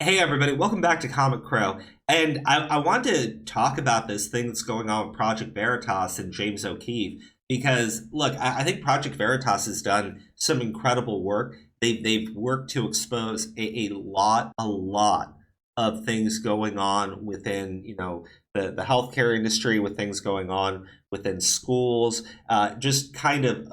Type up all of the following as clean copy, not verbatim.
Hey everybody, welcome back to Comic Crow. And I want to talk about this thing that's going on with Project Veritas and James O'Keefe because look, I think Project Veritas has done some incredible work. They've worked to expose a lot of things going on within the healthcare industry, with things going on within schools, just kind of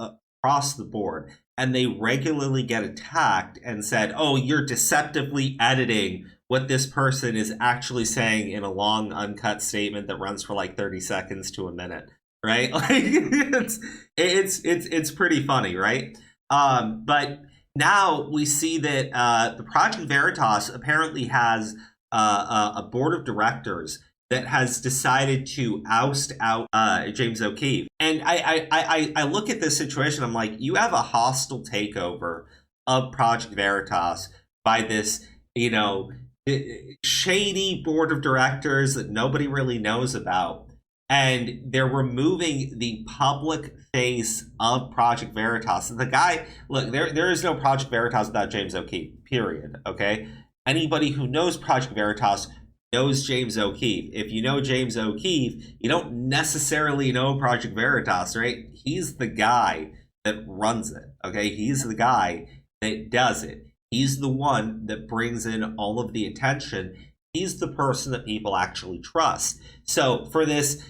across the board, and they regularly get attacked and said, "Oh, you're deceptively editing what this person is actually saying in a long uncut statement that runs for like 30 seconds to a minute." Right? Like it's pretty funny, right? But now we see that the Project Veritas apparently has a board of directors that has decided to oust out James O'Keefe. And I look at this situation, I'm like, you have a hostile takeover of Project Veritas by this, shady board of directors that nobody really knows about. And they're removing the public face of Project Veritas. And the guy, look, there is no Project Veritas without James O'Keefe, period. Okay? Anybody who knows Project Veritas knows James O'Keefe. If you know James O'Keefe, you don't necessarily know Project Veritas, right? He's the guy that runs it, okay? He's the guy that does it. He's the one that brings in all of the attention. He's the person that people actually trust. So for this,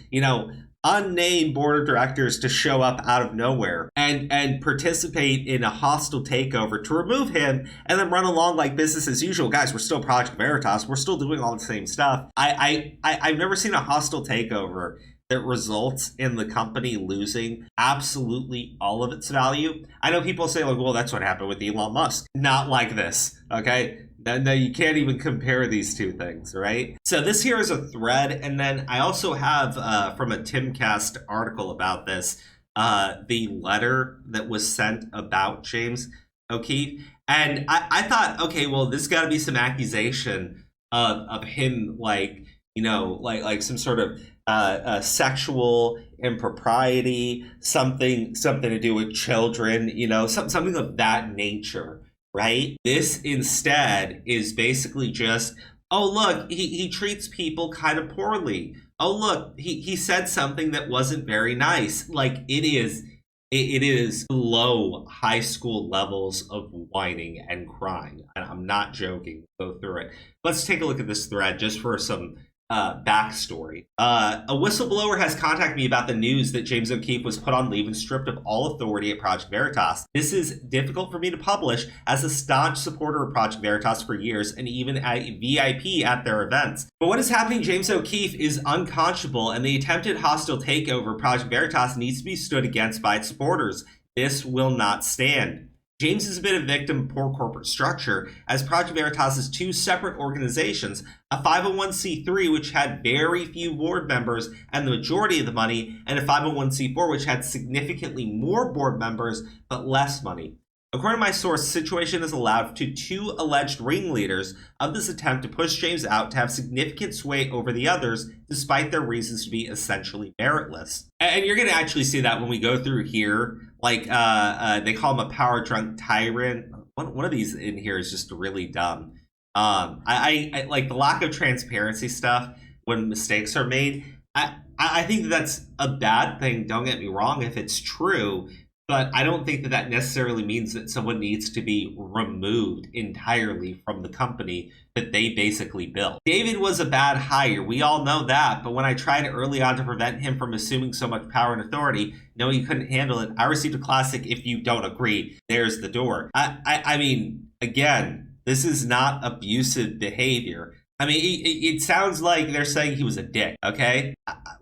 unnamed board of directors to show up out of nowhere and participate in a hostile takeover to remove him and then run along like business as usual. Guys, we're still Project Veritas. We're still doing all the same stuff. I've never seen a hostile takeover that results in the company losing absolutely all of its value. I know people say, like, well, that's what happened with Elon Musk. Not like this, okay? No, you can't even compare these two things, right? So this here is a thread, and then I also have from a Timcast article about this, the letter that was sent about James O'Keefe. And I thought, okay, well, there's got to be some accusation of him, like, like some sort of sexual impropriety, something to do with children, something of that nature. Right? This instead is basically just, oh, look, he treats people kind of poorly. Oh, look, he said something that wasn't very nice. Like, it is below high school levels of whining and crying. And I'm not joking. Go through it. Let's take a look at this thread just for some backstory. A whistleblower has contacted me about the news that James O'Keefe was put on leave and stripped of all authority at Project Veritas. This is difficult for me to publish as a staunch supporter of Project Veritas for years and even a VIP at their events. But what is happening to James O'Keefe is unconscionable, and the attempted hostile takeover of Project Veritas needs to be stood against by its supporters. This will not stand. James has been a victim of poor corporate structure, as Project Veritas is two separate organizations, a 501c3 which had very few board members and the majority of the money, and a 501c4 which had significantly more board members but less money. According to my source, the situation has allowed to two alleged ringleaders of this attempt to push James out to have significant sway over the others, despite their reasons to be essentially meritless. And you're going to actually see that when we go through here. Like, they call him a power drunk tyrant. One of these in here is just really dumb. I like the lack of transparency stuff when mistakes are made. I think that's a bad thing. Don't get me wrong if it's true. But I don't think that necessarily means that someone needs to be removed entirely from the company that they basically built. David was a bad hire. We all know that. But when I tried early on to prevent him from assuming so much power and authority, knowing he couldn't handle it, I received a classic, "If you don't agree, there's the door." I mean, again, this is not abusive behavior. I mean, it sounds like they're saying he was a dick, okay?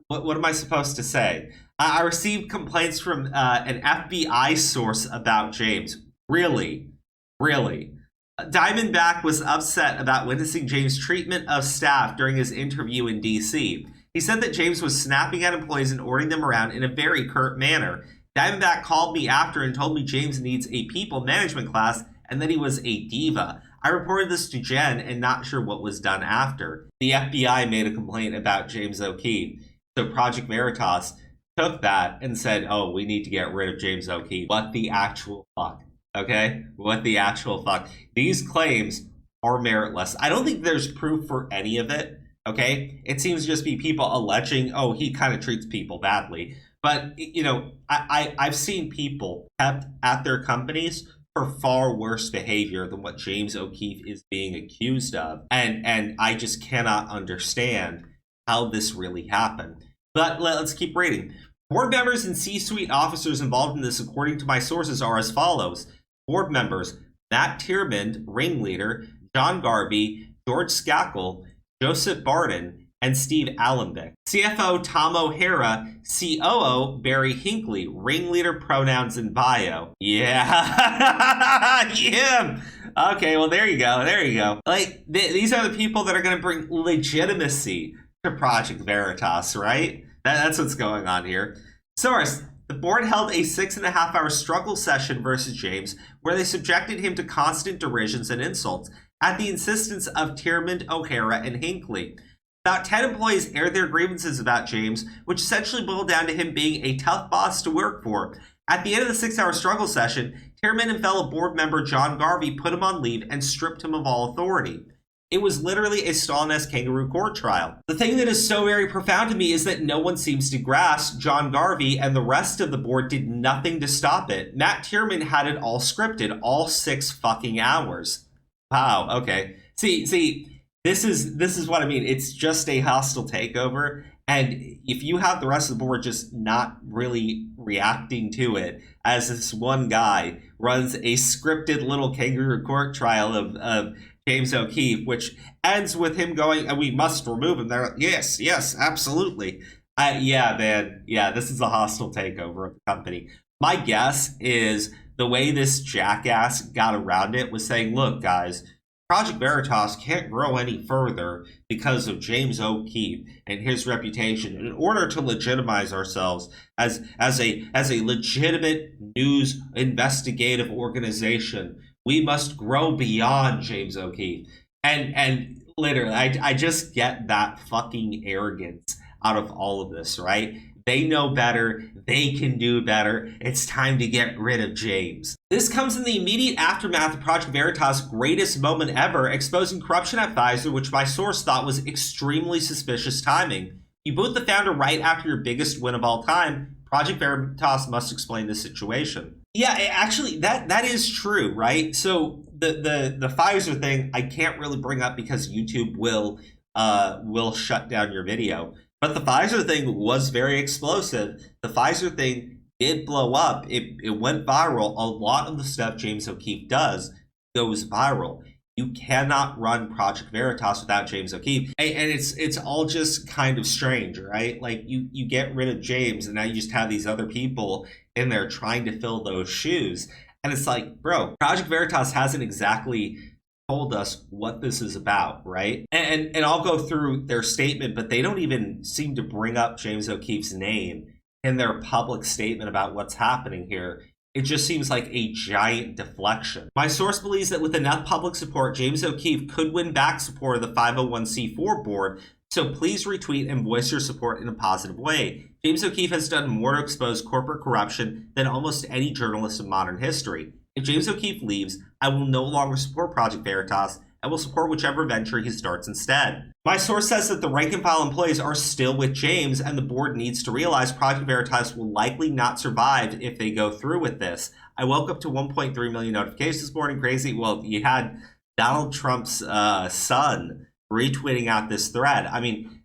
What am I supposed to say? I received complaints from an FBI source about James. Really? Really? Diamondback was upset about witnessing James' treatment of staff during his interview in D.C. He said that James was snapping at employees and ordering them around in a very curt manner. Diamondback called me after and told me James needs a people management class and that he was a diva. I reported this to Jen and not sure what was done after. The FBI made a complaint about James O'Keefe. So Project Veritas took that and said, oh, we need to get rid of James O'Keefe. What the actual fuck? Okay? What the actual fuck? These claims are meritless. I don't think there's proof for any of it, okay? It seems to just be people alleging, oh, he kind of treats people badly. But, you know, I've seen people kept at their companies for far worse behavior than what James O'Keefe is being accused of. And I just cannot understand how this really happened. But let's keep reading. Board members and C-suite officers involved in this, according to my sources, are as follows. Board members, Matt Tierman, ringleader, John Garvey, George Skakel, Joseph Barton, and Steve Allenbeck. CFO Tom O'Hara, COO Barry Hinckley, ringleader pronouns in bio. Yeah, him. Okay, well, there you go. There you go. Like, these are the people that are going to bring legitimacy to Project Veritas, right? That's what's going on here. Source. The board held a 6.5-hour struggle session versus James, where they subjected him to constant derisions and insults at the insistence of Tierman, O'Hara, and Hinckley. About 10 employees aired their grievances about James, which essentially boiled down to him being a tough boss to work for. At the end of the 6-hour struggle session, Tierman and fellow board member John Garvey put him on leave and stripped him of all authority. It was literally a Stalin-esque kangaroo court trial. The thing that is so very profound to me is that no one seems to grasp John Garvey and the rest of the board did nothing to stop it. Matt Tierman had it all scripted, all 6 fucking hours. Wow, okay. See, this is what I mean. It's just a hostile takeover. And if you have the rest of the board just not really reacting to it, as this one guy runs a scripted little kangaroo court trial of James O'Keefe, which ends with him going, and we must remove him. They're like, yes, absolutely. Yeah, man. Yeah, this is a hostile takeover of the company. My guess is the way this jackass got around it was saying, look, guys, Project Veritas can't grow any further because of James O'Keefe and his reputation. In order to legitimize ourselves as a legitimate news investigative organization, we must grow beyond James O'Keefe. And literally, I just get that fucking arrogance out of all of this, right? They know better. They can do better. It's time to get rid of James. This comes in the immediate aftermath of Project Veritas' greatest moment ever, exposing corruption at Pfizer, which my source thought was extremely suspicious timing. You boot the founder right after your biggest win of all time. Project Veritas must explain this situation. Yeah, actually, that is true, right? So the Pfizer thing, I can't really bring up because YouTube will shut down your video. But the Pfizer thing was very explosive. The Pfizer thing did blow up. It went viral. A lot of the stuff James O'Keefe does goes viral. You cannot run Project Veritas without James O'Keefe. And it's all just kind of strange, right? Like, you get rid of James, and now you just have these other people in there trying to fill those shoes. And it's like, bro, Project Veritas hasn't exactly told us what this is about, right? And I'll go through their statement, but they don't even seem to bring up James O'Keefe's name in their public statement about what's happening here. It just seems like a giant deflection. My source believes that with enough public support, James O'Keefe could win back support of the 501c4 board, so please retweet and voice your support in a positive way. James O'Keefe has done more to expose corporate corruption than almost any journalist in modern history. If James O'Keefe leaves, I will no longer support Project Veritas. I will support whichever venture he starts instead. My source says that the rank and file employees are still with James, and the board needs to realize Project Veritas will likely not survive if they go through with this. I woke up to 1.3 million notifications this morning. Crazy. Well, you had Donald Trump's son retweeting out this thread. I mean,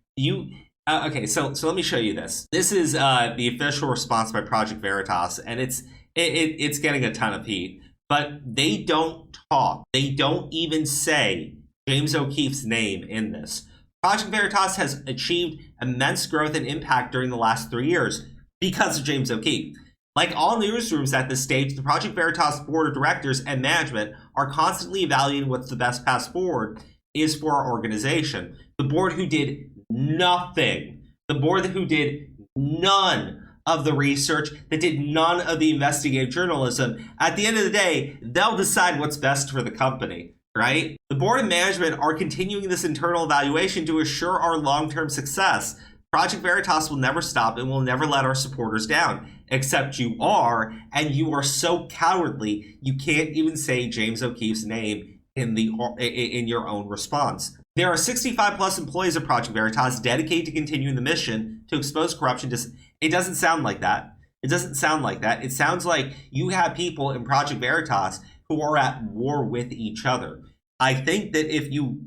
okay, so let me show you this. This is the official response by Project Veritas, and it's getting a ton of heat. But they don't talk. They don't even say James O'Keefe's name in this. Project Veritas has achieved immense growth and impact during the last 3 years because of James O'Keefe. Like all newsrooms at this stage, the Project Veritas board of directors and management are constantly evaluating what's the best path forward is for our organization. The board who did nothing, the board who did none of the research, that did none of the investigative journalism, at the end of the day, they'll decide what's best for the company, right? The board and management are continuing this internal evaluation to assure our long-term success. Project Veritas will never stop and will never let our supporters down, except you are, and you are so cowardly, you can't even say James O'Keefe's name in your own response. There are 65 plus employees of Project Veritas dedicated to continuing the mission to expose corruption. It doesn't sound like that. It doesn't sound like that. It sounds like you have people in Project Veritas who are at war with each other. I think that if you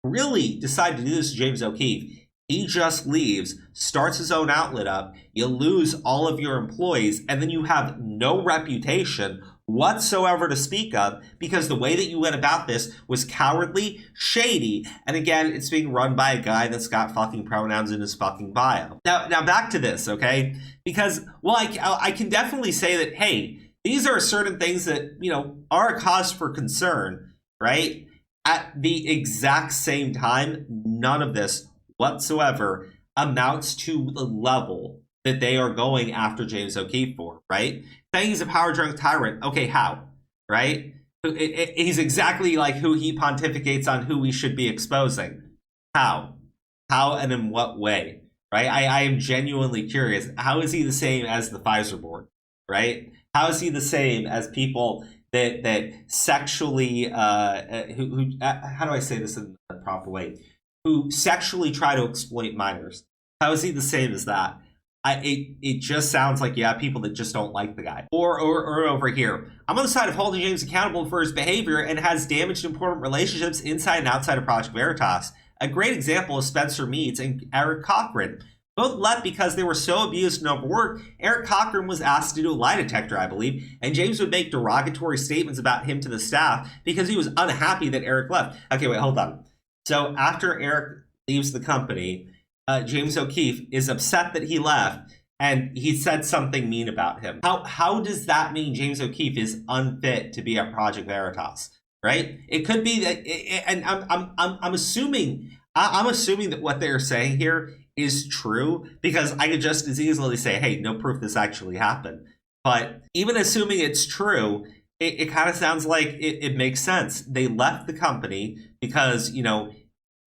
really decide to do this to James O'Keefe, he just leaves, starts his own outlet up, you lose all of your employees, and then you have no reputation whatsoever to speak of, because the way that you went about this was cowardly, shady, and again, it's being run by a guy that's got fucking pronouns in his fucking bio. Now back to this, okay? Because, well, I can definitely say that, hey, these are certain things that, you know, are a cause for concern, right? At the exact same time, none of this whatsoever amounts to the level that they are going after James O'Keefe for, right? Saying he's a power drunk tyrant. Okay, how? Right? He's exactly like who he pontificates on who we should be exposing. How? How and in what way? Right? I am genuinely curious. How is he the same as the Pfizer board? Right? How is he the same as people that sexually who how do I say this in a proper way? Who sexually try to exploit minors? How is he the same as that? It just sounds like you have people that just don't like the guy. Or over here, I'm on the side of holding James accountable for his behavior and has damaged important relationships inside and outside of Project Veritas. A great example is Spencer Meads and Eric Cochran. Both left because they were so abused and overworked. Eric Cochran was asked to do a lie detector, I believe, and James would make derogatory statements about him to the staff because he was unhappy that Eric left. Okay, wait, hold on. So after Eric leaves the company, James O'Keefe is upset that he left, and he said something mean about him. How does that mean James O'Keefe is unfit to be at Project Veritas? Right? It could be that, and I'm assuming that what they're saying here is true, because I could just as easily say, hey, no proof this actually happened. But even assuming it's true, it kind of sounds like it makes sense. They left the company because, you know,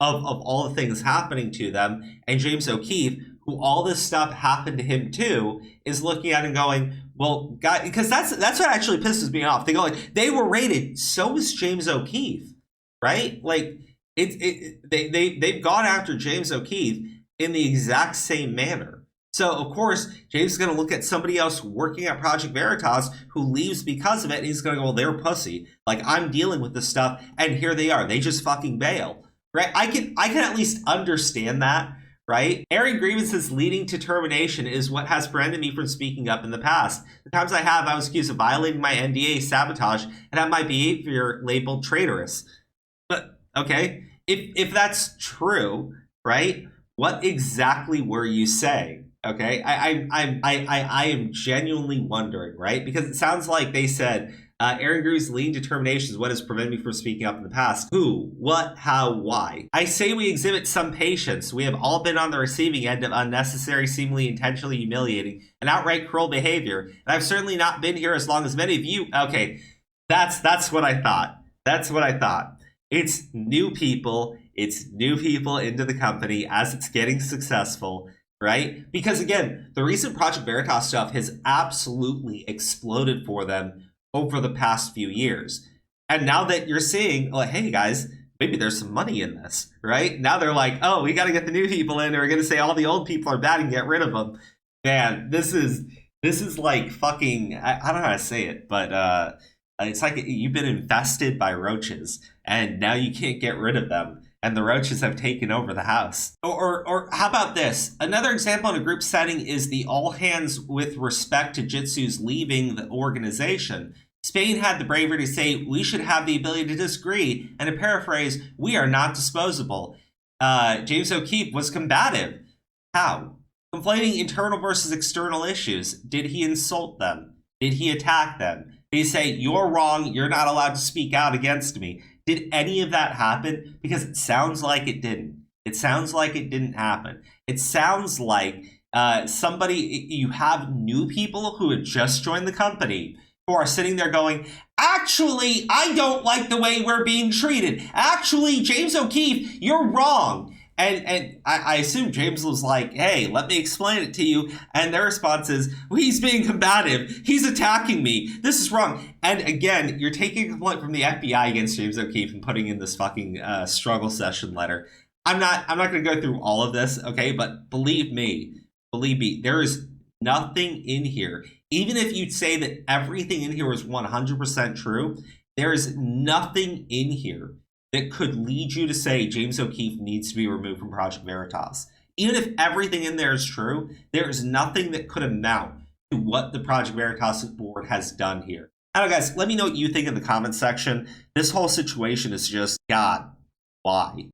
of all the things happening to them, and James O'Keefe, who all this stuff happened to him too, is looking at it and going, well, God, because that's what actually pisses me off. They go like, they were raided, so is James O'Keefe, right? Like they've gone after James O'Keefe in the exact same manner. So of course James is going to look at somebody else working at Project Veritas who leaves because of it, and he's going to go, well, they're pussy. Like, I'm dealing with this stuff, and here they are. They just fucking bail. Right? I can at least understand that, right? Airing grievances leading to termination is what has prevented me from speaking up in the past. The times I was accused of violating my NDA, sabotage, and have my behavior labeled traitorous. But okay, if that's true, right? What exactly were you saying? Okay, I am genuinely wondering, right? Because it sounds like they said, Aaron Grew's leading determination is what has prevented me from speaking up in the past. Who, what, how, why? I say we exhibit some patience. We have all been on the receiving end of unnecessary, seemingly intentionally humiliating, and outright cruel behavior. And I've certainly not been here as long as many of you. Okay, that's what I thought. That's what I thought. It's new people. It's new people into the company as it's getting successful, right? Because again, the recent Project Veritas stuff has absolutely exploded for them over the past few years. And now that you're seeing, like, hey guys, maybe there's some money in this, right? Now they're like, oh, we got to get the new people in, and we're going to say all the old people are bad and get rid of them. Man, this is like fucking, I don't know how to say it, but it's like you've been infested by roaches, and now you can't get rid of them, and the roaches have taken over the house. Or how about this? Another example in a group setting is the all hands with respect to Jitsu's leaving the organization. Spain had the bravery to say, we should have the ability to disagree, and to paraphrase, we are not disposable. James O'Keefe was combative. How? Conflating internal versus external issues. Did he insult them? Did he attack them? Did he say, you're wrong, you're not allowed to speak out against me? Did any of that happen? Because it sounds like it didn't. It sounds like it didn't happen. It sounds like you have new people who had just joined the company who are sitting there going, actually, I don't like the way we're being treated. Actually, James O'Keefe, you're wrong. And I assume James was like, hey, let me explain it to you. And their response is, well, he's being combative. He's attacking me. This is wrong. And again, you're taking a complaint from the FBI against James O'Keefe and putting in this fucking struggle session letter. I'm not going to go through all of this, okay? But believe me, there is nothing in here. Even if you'd say that everything in here is 100% true, there is nothing in here that could lead you to say James O'Keefe needs to be removed from Project Veritas. Even if everything in there is true, there is nothing that could amount to what the Project Veritas board has done here. I don't know, guys, let me know what you think in the comments section. This whole situation is just, God, why?